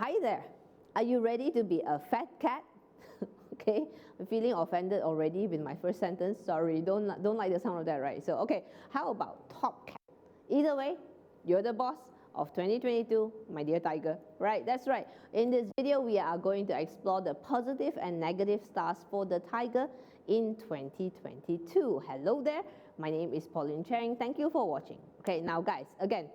Hi there. Are you ready to be a fat cat? Okay, I'm feeling offended already with my first sentence. Sorry, don't like the sound of that, right? So, okay, how about top cat? Either way, you're the boss of 2022, my dear tiger, right? That's right. In this video, we are going to explore the positive and negative stars for the tiger in 2022. Hello there. My name is Pauline Cheng. Thank you for watching. Okay, now guys, again,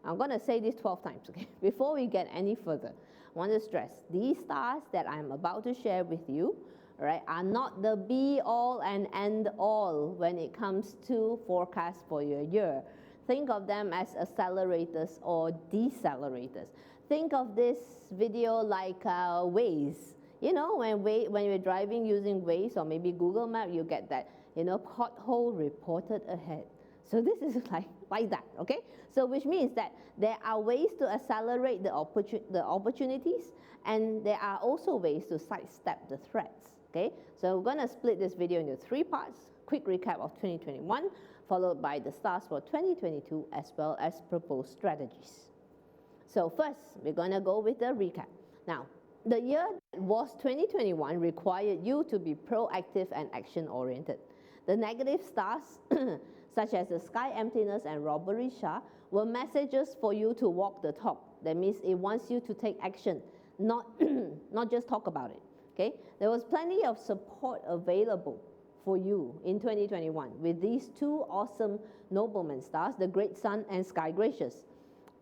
I'm going to say this 12 times, okay? Before we get any further, I want to stress, these stars that I'm about to share with you, right, are not the be-all and end-all when it comes to forecast for your year. Think of them as accelerators or decelerators. Think of this video like Waze. You know, when you're driving using Waze or maybe Google Maps, you get that, pothole reported ahead. So this is like that, okay? So which means that there are ways to accelerate the opportunities, and there are also ways to sidestep the threats, okay? So we're going to split this video into 3 parts. Quick recap of 2021, followed by the stars for 2022, as well as proposed strategies. So first, we're going to go with the recap. Now, the year that was 2021 required you to be proactive and action-oriented. The negative stars, such as the sky emptiness and robbery Shah, were messages for you to walk the talk. That means it wants you to take action, not just talk about it, okay? There was plenty of support available for you in 2021 with these 2 awesome nobleman stars, the Great Sun and Sky Gracious.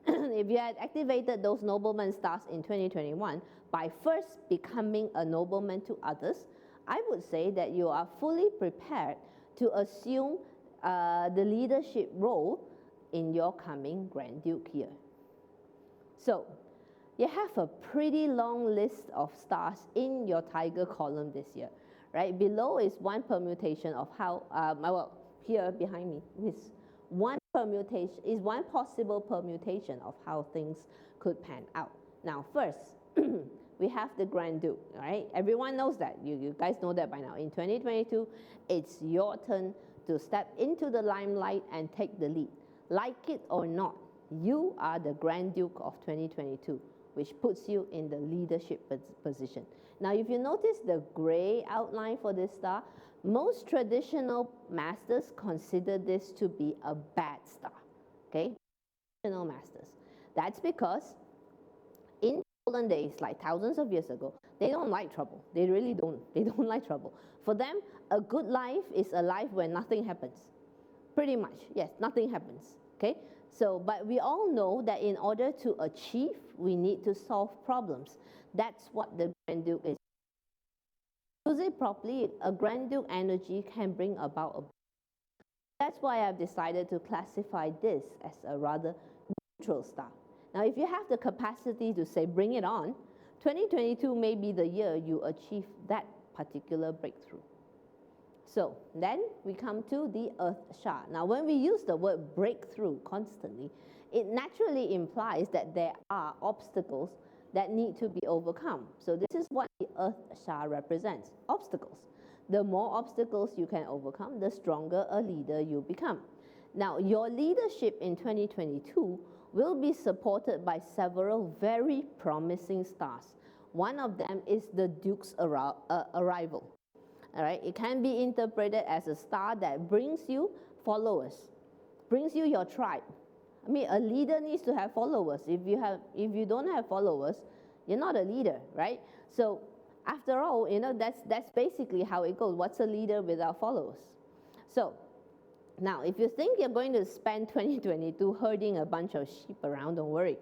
If you had activated those nobleman stars in 2021 by first becoming a nobleman to others, I would say that you are fully prepared to assume the leadership role in your coming Grand Duke year. So, you have a pretty long list of stars in your tiger column this year, right? Below is one permutation of how, well, here behind me is one possible permutation of how things could pan out. Now, first, we have the Grand Duke, right? Everyone knows that. You guys know that by now. In 2022, it's your turn to step into the limelight and take the lead. Like it or not, you are the Grand Duke of 2022, which puts you in the leadership position. Now, if you notice the gray outline for this star, most traditional masters consider this to be a bad star, okay? Traditional masters. That's because in olden days, like thousands of years ago, they don't like trouble. They really don't. They don't like trouble. For them, a good life is a life where nothing happens. Pretty much, yes, nothing happens, okay? So, but we all know that in order to achieve, we need to solve problems. That's what the Grand Duke is. Use it properly, a Grand Duke energy can bring about a... That's why I've decided to classify this as a rather neutral star. Now, if you have the capacity to say, bring it on, 2022 may be the year you achieve that particular breakthrough. So then we come to the Earth Shah. Now, when we use the word breakthrough constantly, it naturally implies that there are obstacles that need to be overcome. So this is what the Earth Shah represents, obstacles. The more obstacles you can overcome, the stronger a leader you become. Now, your leadership in 2022 will be supported by several very promising stars. One of them is the Duke's arrival. All right, it can be interpreted as a star that brings you followers, brings you your tribe. I mean, a leader needs to have followers. If you don't have followers, you're not a leader, right? So after all, that's basically how it goes. What's a leader without followers? So now, if you think you're going to spend 2022 herding a bunch of sheep around, don't worry.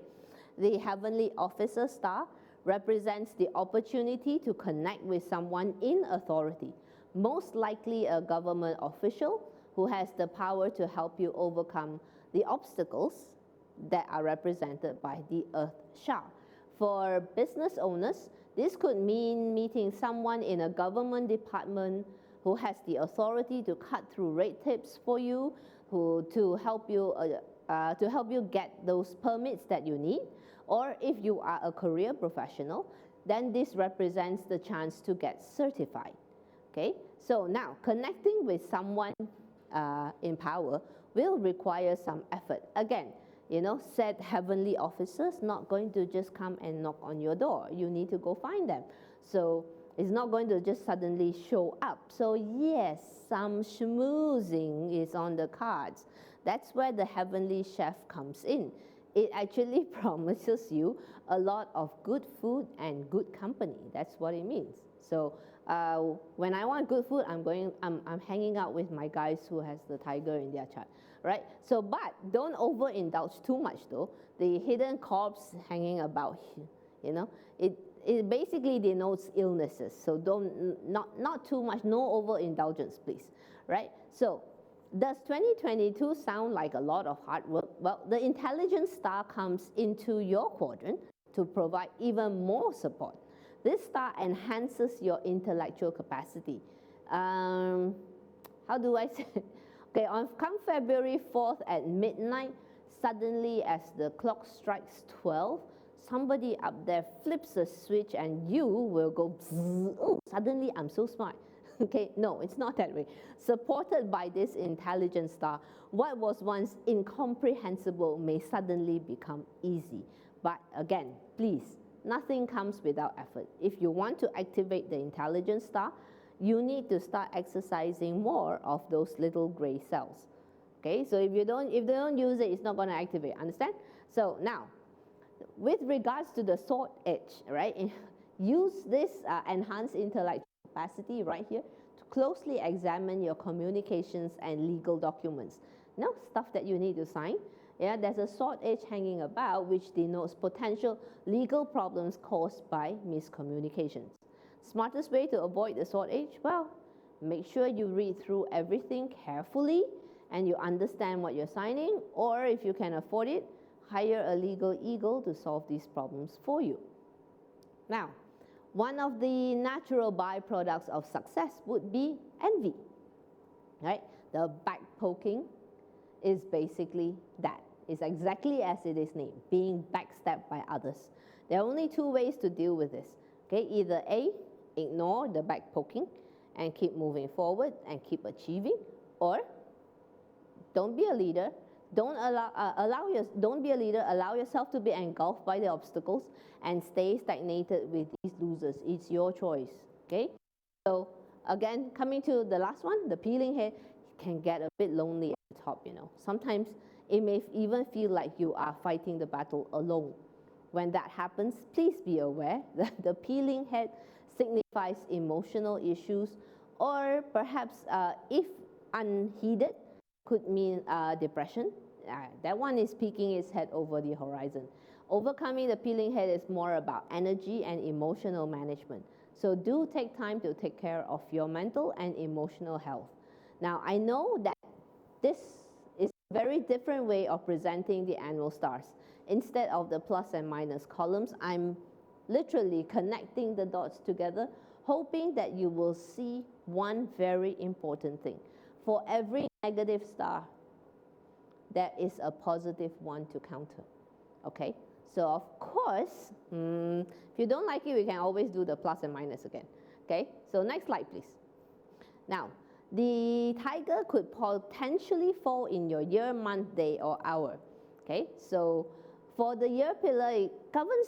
The Heavenly Officer star represents the opportunity to connect with someone in authority, most likely a government official who has the power to help you overcome the obstacles that are represented by the Earth Shah. For business owners, this could mean meeting someone in a government department who has the authority to cut through red tapes for you, to help you get those permits that you need. Or if you are a career professional, then this represents the chance to get certified, okay? So now, connecting with someone in power will require some effort. Again, said heavenly officers not going to just come and knock on your door. You need to go find them. So it's not going to just suddenly show up. So yes, some schmoozing is on the cards. That's where the heavenly chef comes in. It actually promises you a lot of good food and good company. That's what it means. So when I want good food, I'm hanging out with my guys who has the tiger in their chart, right? So, but don't overindulge too much though. The hidden corpse hanging about, it basically denotes illnesses. So not too much, no overindulgence, please, right? So does 2022 sound like a lot of hard work? Well, the intelligence star comes into your quadrant to provide even more support. This star enhances your intellectual capacity. How do I say it? Okay, come February 4th at midnight, suddenly as the clock strikes 12, somebody up there flips a switch and you will go, oh, suddenly I'm so smart. Okay, no, it's not that way. Supported by this intelligent star, what was once incomprehensible may suddenly become easy. But again, please, nothing comes without effort. If you want to activate the intelligent star, you need to start exercising more of those little gray cells. Okay, so if they don't use it, it's not going to activate, understand? So now, with regards to the sword edge, right, use this enhanced intellectual capacity right here to closely examine your communications and legal documents. Stuff that you need to sign. Yeah, there's a sword edge hanging about which denotes potential legal problems caused by miscommunications. Smartest way to avoid the sword edge? Well, make sure you read through everything carefully and you understand what you're signing, or if you can afford it, hire a legal eagle to solve these problems for you. Now, one of the natural byproducts of success would be envy, right? The back poking is basically that. It's exactly as it is named, being backstabbed by others. There are only two ways to deal with this. Okay, either A, ignore the back poking and keep moving forward and keep achieving, or don't be a leader. Don't be a leader. Allow yourself to be engulfed by the obstacles and stay stagnated with these losers. It's your choice. Okay. So again, coming to the last one, the peeling head can get a bit lonely at the top. Sometimes it may even feel like you are fighting the battle alone. When that happens, please be aware that the peeling head signifies emotional issues, or perhaps, if unheeded, could mean depression. That one is peeking its head over the horizon. Overcoming the peeling head is more about energy and emotional management. So do take time to take care of your mental and emotional health. Now, I know that this is a very different way of presenting the annual stars. Instead of the plus and minus columns, I'm literally connecting the dots together, hoping that you will see one very important thing. For every negative star, there is a positive one to counter. Okay? So of course, if you don't like it, we can always do the plus and minus again. Okay? So next slide, please. Now, the tiger could potentially fall in your year, month, day, or hour. Okay? So for the year pillar, it governs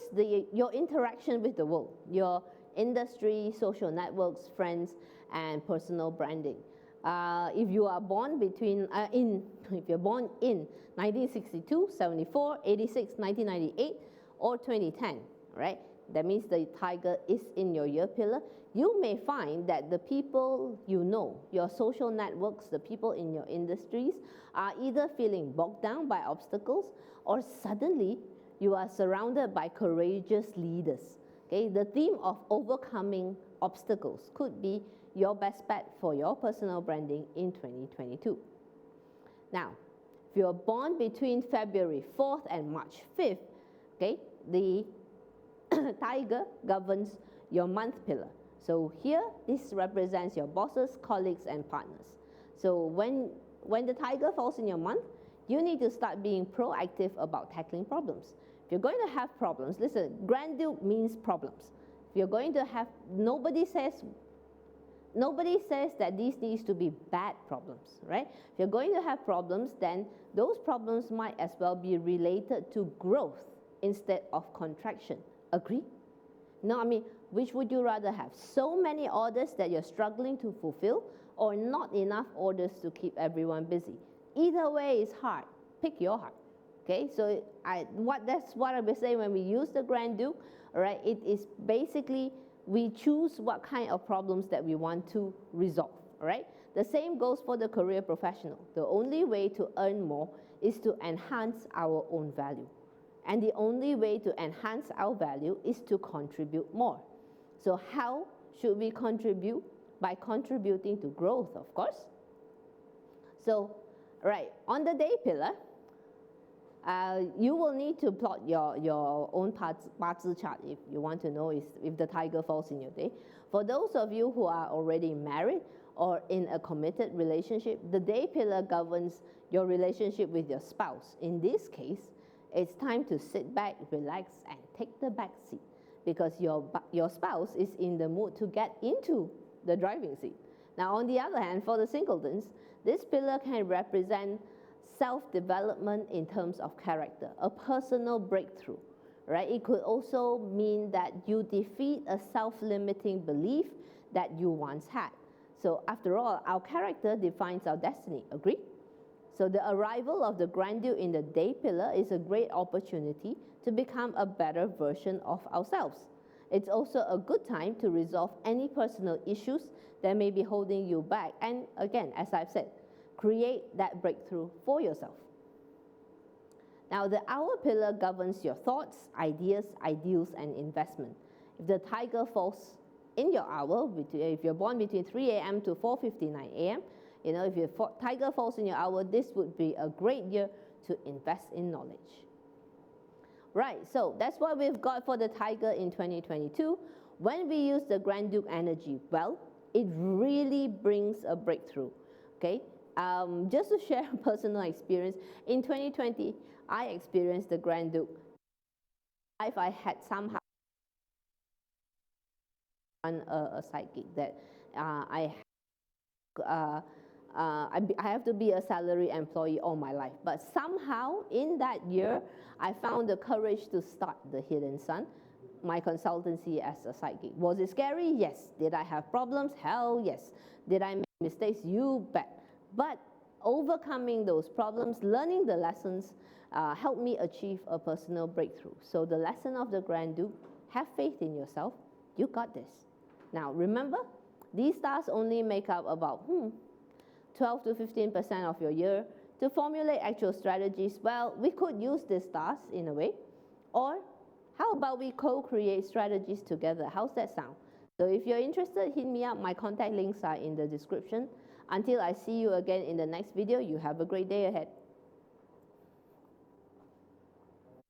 your interaction with the world, your industry, social networks, friends, and personal branding. If you are born if you're born in 1962, 74, 86, 1998, or 2010, right? That means the tiger is in your year pillar. You may find that the people you know, your social networks, the people in your industries, are either feeling bogged down by obstacles, or suddenly you are surrounded by courageous leaders. Okay? The theme of overcoming obstacles could be your best bet for your personal branding in 2022. Now, if you're born between February 4th and March 5th, okay, the tiger governs your month pillar. So here, this represents your bosses, colleagues, and partners. So when the tiger falls in your month, you need to start being proactive about tackling problems. If you're going to have problems, listen, Grand Duke means problems. If you're going to have, nobody says nobody says that these needs to be bad problems, right? If you're going to have problems, then those problems might as well be related to growth instead of contraction. Agree? No, I mean, which would you rather have? So many orders that you're struggling to fulfill, or not enough orders to keep everyone busy? Either way is hard. Pick your heart. Okay, so that's what I was saying when we use the Grand Duke. All right, it is basically we choose what kind of problems that we want to resolve. All right, the same goes for the career professional. The only way to earn more is to enhance our own value. And the only way to enhance our value is to contribute more. So how should we contribute? By contributing to growth, of course. So, right, on the day pillar, you will need to plot your own Bazi chart if you want to know if the tiger falls in your day. For those of you who are already married or in a committed relationship, the day pillar governs your relationship with your spouse. In this case, it's time to sit back, relax, and take the back seat, because your spouse is in the mood to get into the driving seat. Now, on the other hand, for the singletons, this pillar can represent self-development in terms of character, a personal breakthrough, right? It could also mean that you defeat a self-limiting belief that you once had. So after all, our character defines our destiny, agree? So the arrival of the Grand Duke in the day pillar is a great opportunity to become a better version of ourselves. It's also a good time to resolve any personal issues that may be holding you back. And again, as I've said, create that breakthrough for yourself. Now, the hour pillar governs your thoughts, ideas, ideals, and investment. If the tiger falls in your hour, if you're born between 3 a.m. to 4:59 a.m., if your tiger falls in your hour, this would be a great year to invest in knowledge. Right, so that's what we've got for the tiger in 2022. When we use the Grand Duke energy, well, it really brings a breakthrough, okay? Just to share a personal experience, in 2020, I experienced the Grand Duke. If I had somehow run a psychic that I have to be a salary employee all my life. But somehow in that year, I found the courage to start the Hidden Sun, my consultancy as a psychic. Was it scary? Yes. Did I have problems? Hell yes. Did I make mistakes? You bet. But overcoming those problems, learning the lessons, helped me achieve a personal breakthrough. So the lesson of the Grand Duke, have faith in yourself. You got this. Now remember, these stars only make up about 12 to 15% of your year. To formulate actual strategies, well, we could use these stars in a way. Or how about we co-create strategies together? How's that sound? So if you're interested, hit me up. My contact links are in the description. Until I see you again in the next video, you have a great day ahead.